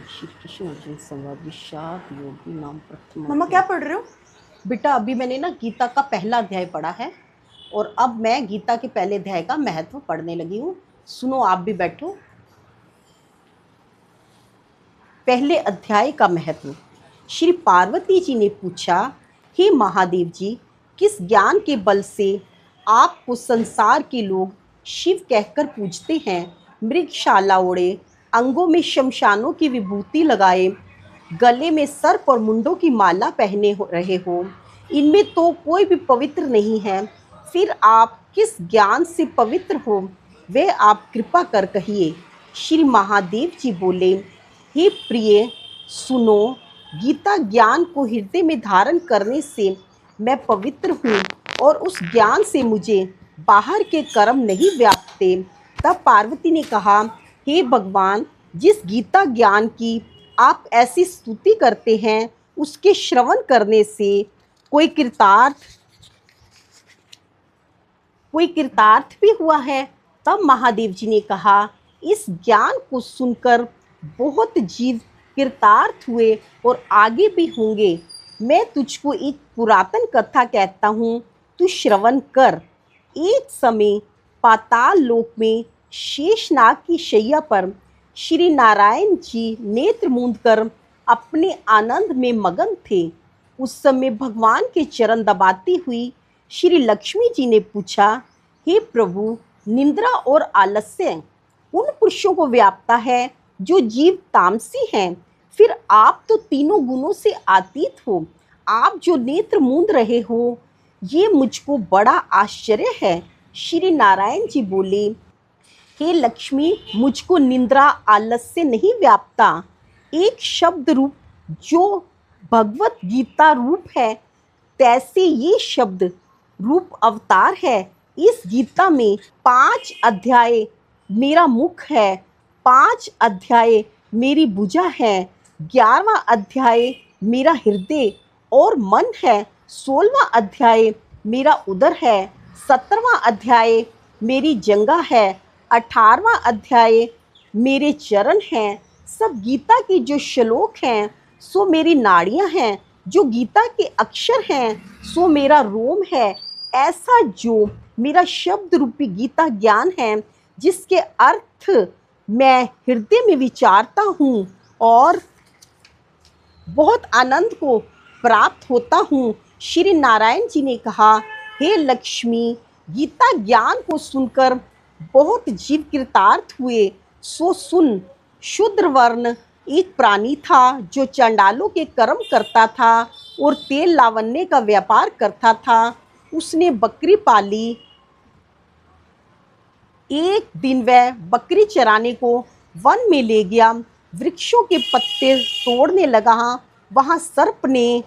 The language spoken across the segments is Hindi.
श्री कृष्ण अर्जुन संवाद विषाद योगी नाम प्रथम। मम्मा क्या पढ़ रहे हो? बेटा अभी मैंने ना गीता का पहला अध्याय पढ़ा है और अब मैं गीता के पहले अध्याय का महत्व पढ़ने लगी हूँ। सुनो, आप भी बैठो। पहले अध्याय का महत्व। श्री पार्वती जी ने पूछा, हे महादेव जी, किस ज्ञान के बल से आपको संसार के लोग शिव कहकर पूजते हैं? मृगशाला ओढ़े, अंगों में शमशानों की विभूति लगाए, गले में सर्प और मुंडों की माला पहने रहे हो, इनमें तो कोई भी पवित्र नहीं है। फिर आप किस ज्ञान से पवित्र हो, वे आप कृपा कर कहिए। श्री महादेव जी बोले, हे प्रिय, सुनो, गीता ज्ञान को हृदय में धारण करने से मैं पवित्र हूँ और उस ज्ञान से मुझे बाहर के कर्म नहीं व्यापते। तब पार्वती ने कहा, हे भगवान, जिस गीता ज्ञान की आप ऐसी स्तुति करते हैं, उसके श्रवण करने से कोई कृतार्थ भी हुआ है। तब महादेव जी ने कहा, इस ज्ञान को सुनकर बहुत जीव कृतार्थ हुए और आगे भी होंगे। मैं तुझको एक पुरातन कथा कहता हूँ, तू श्रवण कर। एक समय पाताल लोक में शेषनाग की शैया पर श्री नारायण जी नेत्र मूंद कर अपने आनंद में मगन थे। उस समय भगवान के चरण दबाती हुई श्री लक्ष्मी जी ने पूछा, हे प्रभु, निंद्रा और आलस्य उन पुरुषों को व्यापता है जो जीव तामसी हैं। फिर आप तो तीनों गुणों से अतीत हो, आप जो नेत्र मूंद रहे हो, ये मुझको बड़ा आश्चर्य है। श्री नारायण जी बोले, हे लक्ष्मी, मुझको निंद्रा आलस्य नहीं व्यापता। एक शब्द रूप जो भगवत गीता रूप है, तैसे ये शब्द रूप अवतार है। इस गीता में 5 अध्याय मेरा मुख है, 5 अध्याय मेरी भुजा है, 11वां अध्याय मेरा हृदय और मन है, 16वां अध्याय मेरा उदर है, 17वां अध्याय मेरी जंघा है, 18वां अध्याय मेरे चरण हैं। सब गीता के जो श्लोक हैं सो मेरी नाड़ियां हैं, जो गीता के अक्षर हैं सो मेरा रोम है। ऐसा जो मेरा शब्द रूपी गीता ज्ञान है, जिसके अर्थ मैं हृदय में विचारता हूँ और बहुत आनंद को प्राप्त होता हूँ। श्री नारायण जी ने कहा, हे लक्ष्मी, गीता ज्ञान को सुनकर बहुत जीव कृतार्थ हुए। सो सुन, शूद्र वर्ण एक प्राणी था जो चंडालों के कर्म करता था और तेल लावण्य का व्यापार करता था। उसने बकरी पाली। एक दिन वह बकरी चराने को वन में ले गया, वृक्षों के पत्ते तोड़ने लगा। वहाँ सर्प ने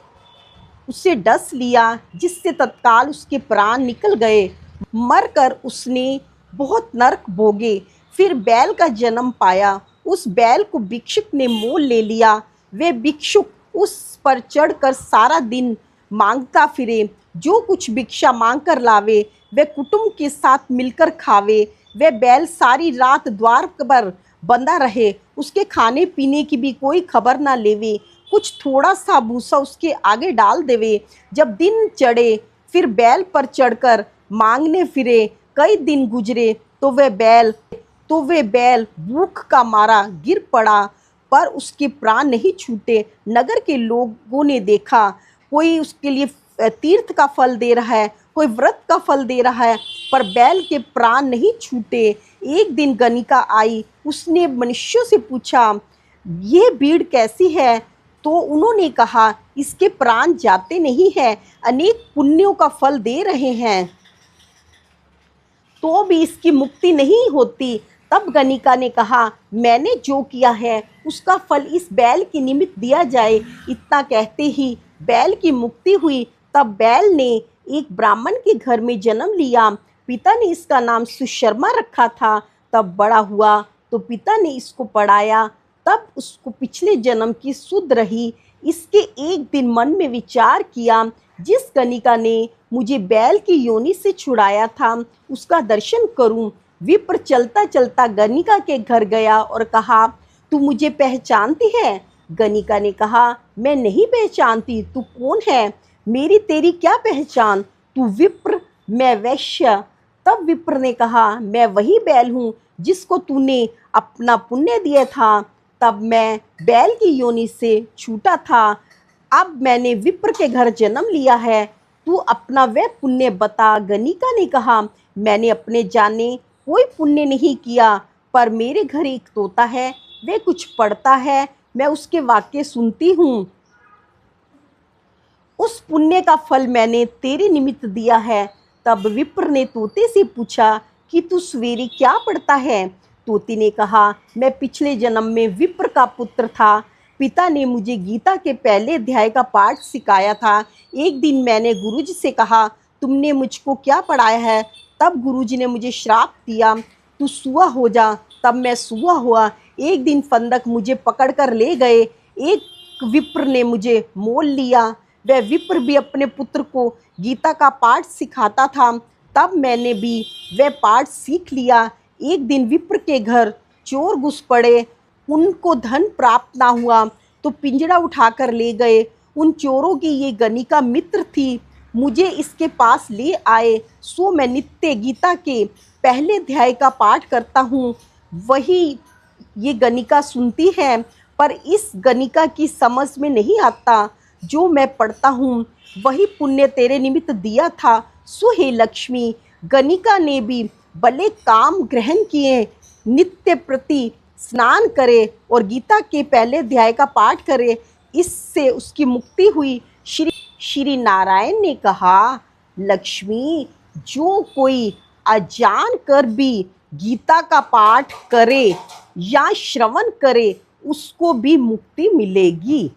उसे डस लिया, जिससे तत्काल उसके प्राण निकल गए। मरकर उसने बहुत नरक भोगे। फिर बैल का जन्म पाया। उस बैल को भिक्षुक ने मोल ले लिया। वे भिक्षुक उस पर चढ़कर सारा दिन मांगता फिरे। जो कुछ भिक्षा मांग कर लावे, वे कुटुंब के साथ मिलकर खावे। वह बैल सारी रात द्वार पर बंधा रहे, उसके खाने पीने की भी कोई खबर ना लेवे। कुछ थोड़ा सा भूसा उसके आगे डाल देवे। जब दिन चढ़े, फिर बैल पर चढ़कर मांगने फिरे। कई दिन गुजरे तो वह बैल भूख का मारा गिर पड़ा, पर उसके प्राण नहीं छूटे। नगर के लोगों ने देखा, कोई उसके लिए तीर्थ का फल दे रहा है, कोई व्रत का फल दे रहा है, पर बैल के प्राण नहीं छूटे। एक दिन गणिका आई। उसने मनुष्यों से पूछा, ये भीड़ कैसी है? तो उन्होंने कहा, इसके प्राण जाते नहीं हैं, अनेक पुण्यों का फल दे रहे हैं, तो भी इसकी मुक्ति नहीं होती। तब गणिका ने कहा, मैंने जो किया है उसका फल इस बैल के निमित्त दिया जाए। इतना कहते ही बैल की मुक्ति हुई। तब बैल ने एक ब्राह्मण के घर में जन्म लिया। पिता ने इसका नाम सुशर्मा रखा था। तब बड़ा हुआ तो पिता ने इसको पढ़ाया। तब उसको पिछले जन्म की सुध रही। इसके एक दिन मन में विचार किया, जिस गणिका ने मुझे बैल की योनि से छुड़ाया था, उसका दर्शन करूं। विप्र चलता चलता गणिका के घर गया और कहा, तू मुझे पहचानती है? गणिका ने कहा, मैं नहीं पहचानती, तू कौन है? मेरी तेरी क्या पहचान? तू विप्र, मैं वैश्य। तब विप्र ने कहा, मैं वही बैल हूँ जिसको तूने अपना पुण्य दिया था। तब मैं बैल की योनि से छूटा था, अब मैंने विप्र के घर जन्म लिया है। तू अपना वह पुण्य बता। गणिका ने कहा, मैंने अपने जाने कोई पुण्य नहीं किया, पर मेरे घर एक तोता है, वह कुछ पढ़ता है, मैं उसके वाक्य सुनती हूँ। उस पुण्य का फल मैंने तेरे निमित्त दिया है। तब विप्र ने तोते से पूछा कि तू सवेरे क्या पढ़ता है? तोते ने कहा, मैं पिछले जन्म में विप्र का पुत्र था। पिता ने मुझे गीता के पहले अध्याय का पाठ सिखाया था। एक दिन मैंने गुरुजी से कहा, तुमने मुझको क्या पढ़ाया है? तब गुरुजी ने मुझे श्राप दिया, तू सूआ हो जा। तब मैं सूआ हुआ। एक दिन फंदक मुझे पकड़ कर ले गए। एक विप्र ने मुझे मोल लिया। वह विप्र भी अपने पुत्र को गीता का पाठ सिखाता था। तब मैंने भी वह पाठ सीख लिया। एक दिन विप्र के घर चोर घुस पड़े। उनको धन प्राप्त ना हुआ तो पिंजड़ा उठाकर ले गए। उन चोरों की ये गणिका मित्र थी। मुझे इसके पास ले आए, सो मैं नित्य गीता के पहले अध्याय का पाठ करता हूँ। वही ये गणिका सुनती है, पर इस गणिका की समझ में नहीं आता। जो मैं पढ़ता हूँ वही पुण्य तेरे निमित्त दिया था। सो हे लक्ष्मी, गणिका ने भी भले काम ग्रहण किए, नित्य प्रति स्नान करे और गीता के पहले अध्याय का पाठ करे, इससे उसकी मुक्ति हुई। श्री नारायण ने कहा, लक्ष्मी, जो कोई अजान कर भी गीता का पाठ करे या श्रवण करे, उसको भी मुक्ति मिलेगी।